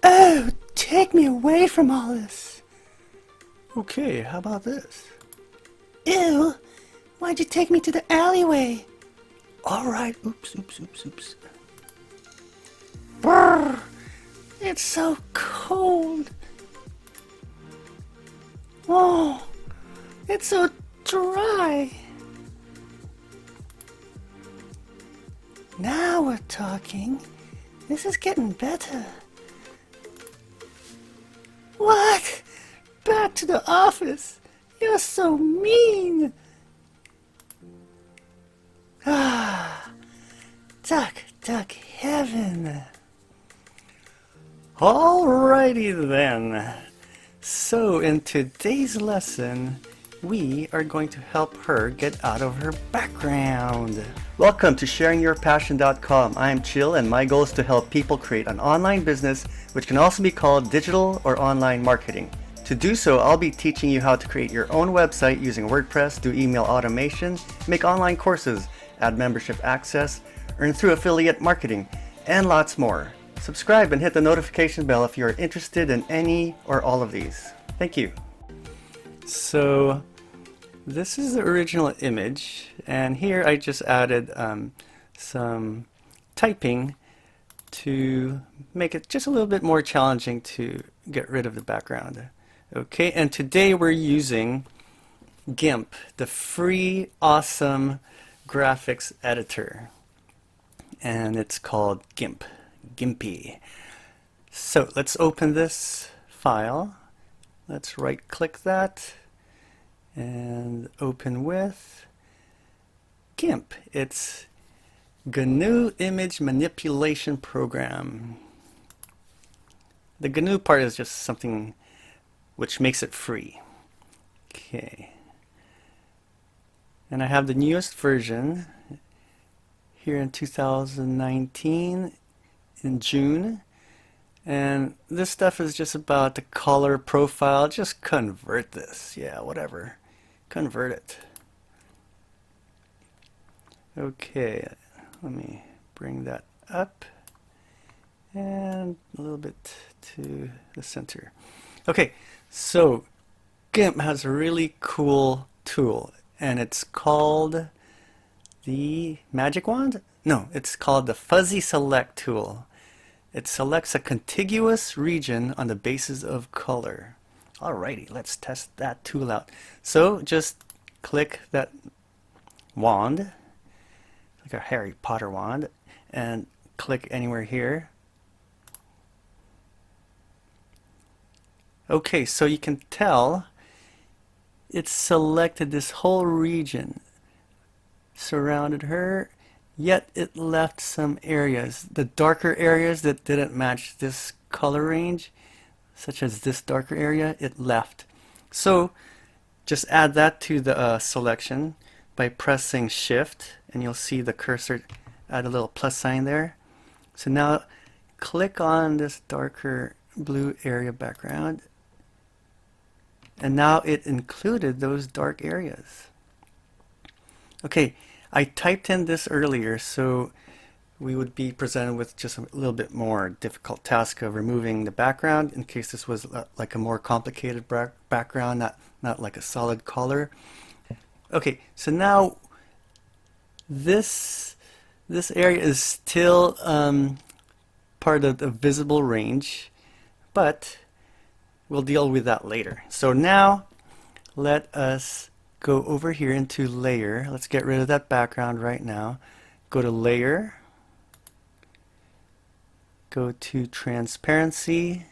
Oh, take me away from all this. Okay, how about this? Ew, why'd you take me to the alleyway? Alright, oops. Brrr, it's so cold. Oh, it's so dry. Now we're talking. This is getting better. What? Back to the office. You're so mean. Ah, duck heaven. Alrighty then. So in today's lesson, we are going to help her get out of her background. Welcome to sharingyourpassion.com. I am Chill, and my goal is to help people create an online business, which can also be called digital or online marketing. To do so, I'll be teaching you how to create your own website using WordPress, do email automation, make online courses, add membership access, earn through affiliate marketing, and lots more. Subscribe and hit the notification bell if you are interested in any or all of these. Thank you. So this is the original image, and here I just added some typing to make it just a little bit more challenging to get rid of the background. Okay, and today we're using Gimp, the free awesome graphics editor, and it's called Gimpy. So let's open this file. Let's right click that and open with Gimp. It's GNU Image Manipulation Program. The GNU part is just something which makes it free. Okay. And I have the newest version here in 2019 in June. And this stuff is just about the color profile. Just convert this. Yeah, whatever. Convert it. Okay, let me bring that up and a little bit to the center. Okay, so Gimp has a really cool tool, and it's called the Magic Wand? No, it's called the Fuzzy Select tool. It selects a contiguous region on the basis of color. Alrighty, let's test that tool out. So just click that wand, like a Harry Potter wand, and click anywhere here. Okay, so you can tell it's selected this whole region, surrounded her, yet it left some areas, the darker areas that didn't match this color range, such as this darker area, it left. So just add that to the selection by pressing Shift, and you'll see the cursor add a little plus sign there. So now click on this darker blue area background, and now it included those dark areas. Okay, I typed in this earlier, so we would be presented with just a little bit more difficult task of removing the background in case this was like a more complicated background, not like a solid color. Okay, so now this area is still part of the visible range, but we'll deal with that later. So now let us go over here into layer. Let's get rid of that background right now. Go to layer, go to transparency,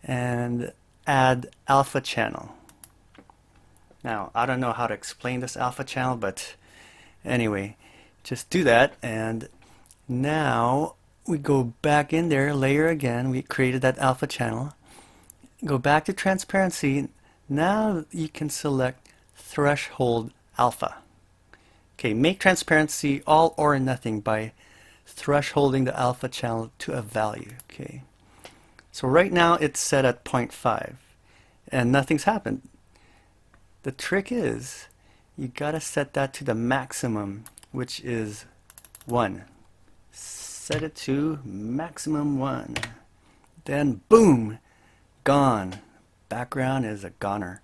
and add alpha channel. Now I don't know how to explain this alpha channel, but anyway, just do that. And now we go back in there, layer again. We created that alpha channel. Go back to transparency. Now you can select threshold alpha. Okay, make transparency all or nothing by thresholding the alpha channel to a value. Okay, so right now it's set at 0.5 and nothing's happened. The trick is you gotta set that to the maximum, which is 1. Set it to maximum 1. Then boom, gone. Background is a goner.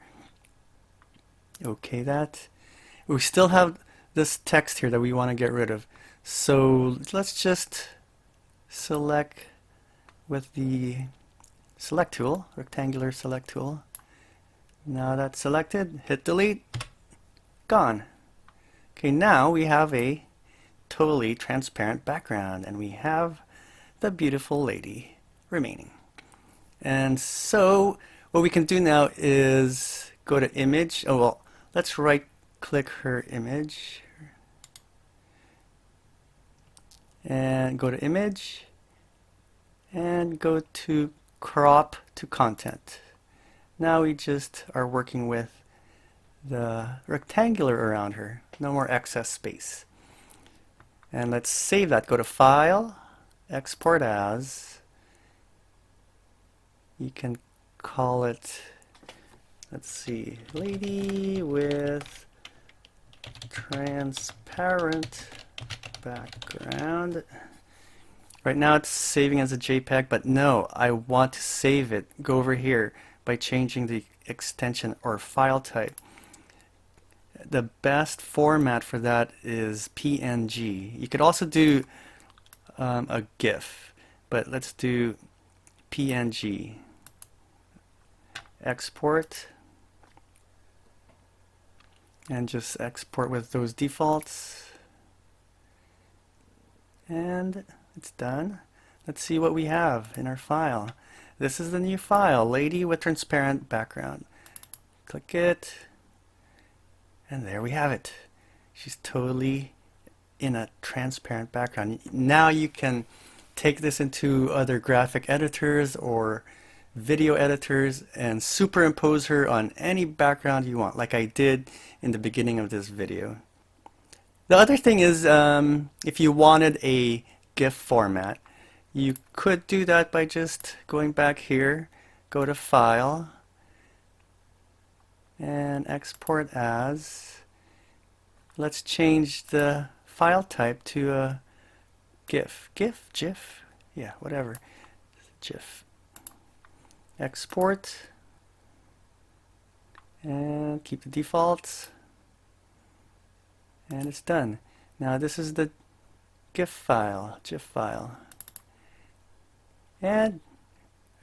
Okay, that. We still have this text here that we want to get rid of. So let's just select with the select tool, rectangular select tool. Now that's selected, hit delete, gone. Okay, now we have a totally transparent background and we have the beautiful lady remaining. And so what we can do now is go to image. Oh well, let's right click her image and go to image and go to crop to content. Now we just are working with the rectangular around her, no more excess space. And let's save that. Go to File, Export As. You can call it, let's see, Lady with Transparent Background. Right now it's saving as a JPEG, but no, I want to save it. Go over here by changing the extension or file type. The best format for that is PNG. You could also do a GIF, but let's do PNG. Export, and just export with those defaults, and it's done. Let's see what we have in our file. This is the new file, Lady with Transparent Background. Click it, and there we have it. She's totally in a transparent background. Now you can take this into other graphic editors or video editors and superimpose her on any background you want, like I did in the beginning of this video. The other thing is, if you wanted a GIF format, you could do that by just going back here, go to File, and Export As. Let's change the file type to a GIF. GIF? Yeah, whatever. GIF. Export, and keep the defaults, and it's done. Now this is the GIF file, and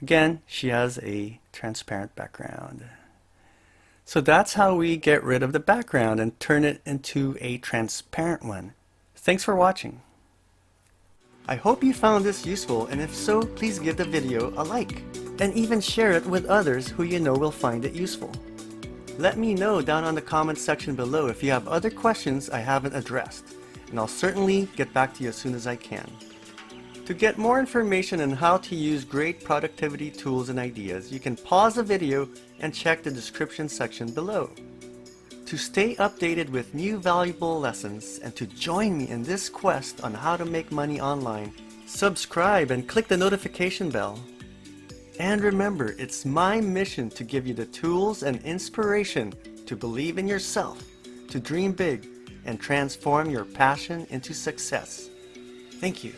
again she has a transparent background. So that's how we get rid of the background and turn it into a transparent one. Thanks for watching. I hope you found this useful, and if so, please give the video a like and even share it with others who you know will find it useful. Let me know down on the comments section below if you have other questions I haven't addressed, and I'll certainly get back to you as soon as I can. To get more information on how to use great productivity tools and ideas, you can pause the video and check the description section below. To stay updated with new valuable lessons and to join me in this quest on how to make money online, subscribe and click the notification bell. And remember, it's my mission to give you the tools and inspiration to believe in yourself, to dream big, and transform your passion into success. Thank you.